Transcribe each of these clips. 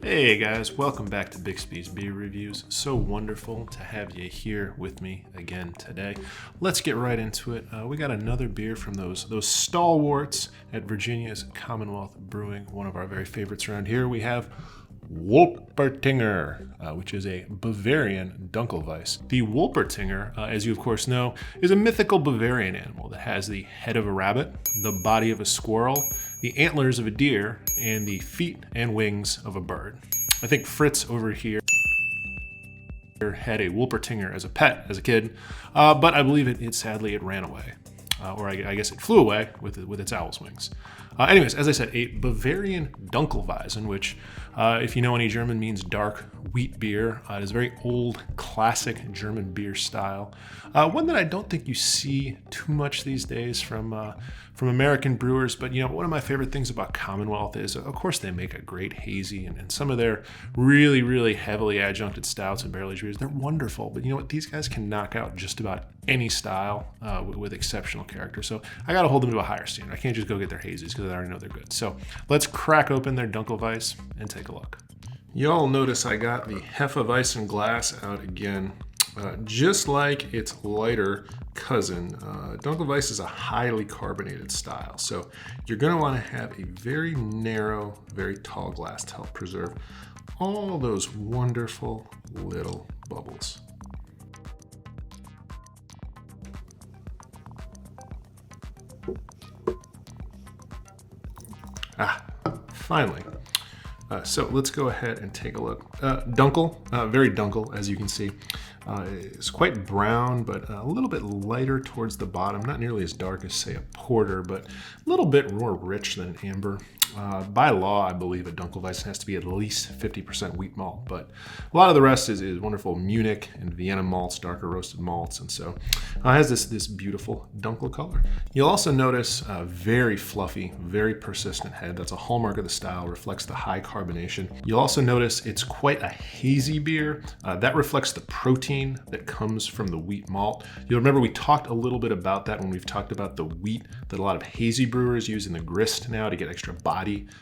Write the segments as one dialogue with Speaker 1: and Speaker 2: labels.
Speaker 1: Hey guys, welcome back to Bixby's Beer Reviews. So wonderful to have you here with me again today. Let's get right into it. We got another beer from those stalwarts at Virginia's Commonwealth Brewing, one of our very favorites around here. We have Wolpertinger, which is a Bavarian Dunkelweiss. The Wolpertinger, as you of course know, is a mythical Bavarian animal that has the head of a rabbit, the body of a squirrel, the antlers of a deer, and the feet and wings of a bird. I think Fritz over here had a Wolpertinger as a pet as a kid, but I believe it sadly ran away. Or I guess it flew away with its owl's wings. Anyways, as I said, a Bavarian Dunkelweizen, which, if you know any German, means dark wheat beer. It is a very old, classic German beer style. One that I don't think you see too much these days from American brewers. But, you know, one of my favorite things about Commonwealth is, of course, they make a great hazy. And some of their really, really heavily adjuncted stouts and barrel aged beers, they're wonderful. But you know what? These guys can knock out just about any style with exceptional character. So I got to hold them to a higher standard. I can't just go get their hazies because I already know they're good. So let's crack open their Dunkelweiss and take a look. Y'all notice I got the hefeweizen glass out again. Just like its lighter cousin, Dunkelweiss is a highly carbonated style. So you're going to want to have a very narrow, very tall glass to help preserve all those wonderful little bubbles. Finally. So let's go ahead and take a look. Dunkel, very dunkel, as you can see. It's quite brown, but a little bit lighter towards the bottom. Not nearly as dark as, say, a porter, but a little bit more rich than amber. By law, I believe a Dunkelweiss has to be at least 50% wheat malt, but a lot of the rest is wonderful Munich and Vienna malts, darker roasted malts, and so it has this beautiful Dunkel color. You'll also notice a very fluffy, very persistent head. That's a hallmark of the style, reflects the high carbonation. You'll also notice it's quite a hazy beer. That reflects the protein that comes from the wheat malt. You'll remember we talked a little bit about that when we've talked about the wheat that a lot of hazy brewers use in the grist now to get extra body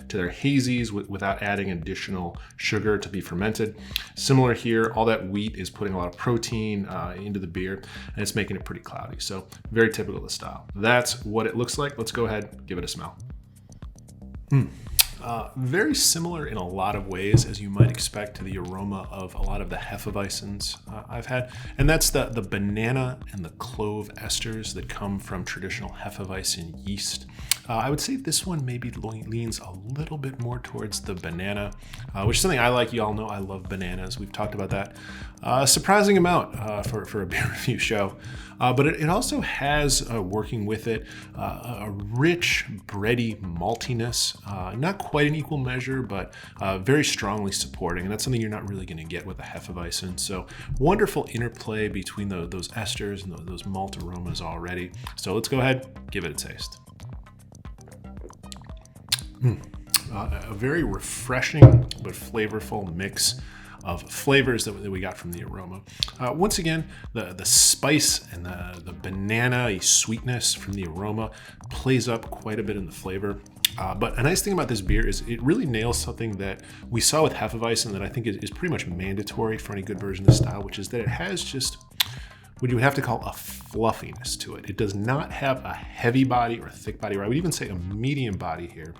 Speaker 1: to their hazies without adding additional sugar to be fermented. Similar here, all that wheat is putting a lot of protein into the beer, and it's making it pretty cloudy. So very typical of the style. That's what it looks like. Let's go ahead, give it a smell. Very similar in a lot of ways, as you might expect, to the aroma of a lot of the hefeweizens I've had. And that's the banana and the clove esters that come from traditional hefeweizen yeast. I would say this one maybe leans a little bit more towards the banana, which is something I like. You all know I love bananas. We've talked about that a surprising amount for a beer review show. But it also has, working with it, a rich, bready maltiness, not quite in equal measure, but very strongly supporting. And that's something you're not really going to get with a Hefeweizen. So wonderful interplay between those esters and those malt aromas already. So let's go ahead, give it a taste. A very refreshing but flavorful mix of flavors that we got from the aroma. Once again, the spice and the banana sweetness from the aroma plays up quite a bit in the flavor. But a nice thing about this beer is it really nails something that we saw with Hefeweizen that I think is pretty much mandatory for any good version of the style, which is that it has just what you would have to call a fluffiness to it. It does not have a heavy body or a thick body, or I would even say a medium body here.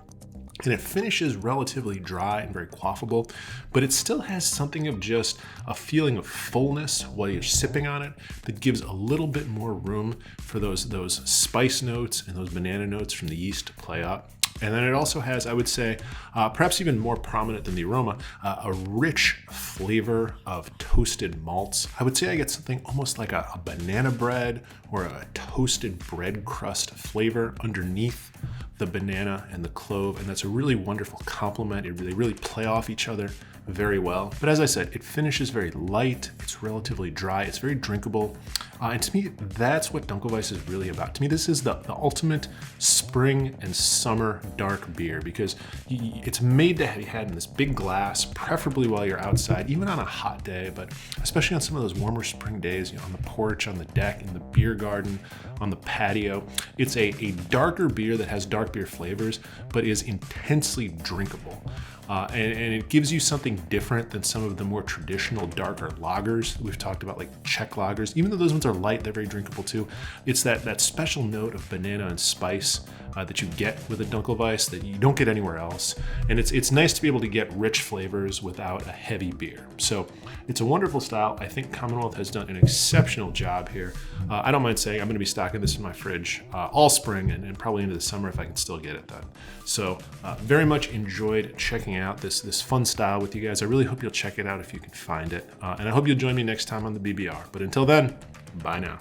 Speaker 1: And it finishes relatively dry and very quaffable, but it still has something of just a feeling of fullness while you're sipping on it that gives a little bit more room for those spice notes and those banana notes from the yeast to play up. And then it also has, I would say, perhaps even more prominent than the aroma, a rich flavor of toasted malts. I would say I get something almost like a banana bread or a toasted bread crust flavor underneath the banana and the clove, and that's a really wonderful complement. They really play off each other very well. But as I said, it finishes very light, it's relatively dry, it's very drinkable. And to me, that's what Dunkelweiss is really about. To me, this is the ultimate spring and summer dark beer because it's made to be had in this big glass, preferably while you're outside, even on a hot day, but especially on some of those warmer spring days, on the porch, on the deck, in the beer garden, on the patio. It's a darker beer that has dark beer flavors, but is intensely drinkable. and it gives you something different than some of the more traditional darker lagers. We've talked about like Czech lagers. Even though those ones are light, they're very drinkable too. It's that special note of banana and spice that you get with a Dunkelweiss that you don't get anywhere else. And it's nice to be able to get rich flavors without a heavy beer. So it's a wonderful style. I think Commonwealth has done an exceptional job here. I don't mind saying I'm gonna be stocking this in my fridge all spring and probably into the summer if I can still get it done. So very much enjoyed checking out this fun style with you guys. I really hope you'll check it out if you can find it. And I hope you'll join me next time on the BBR. But until then, bye now.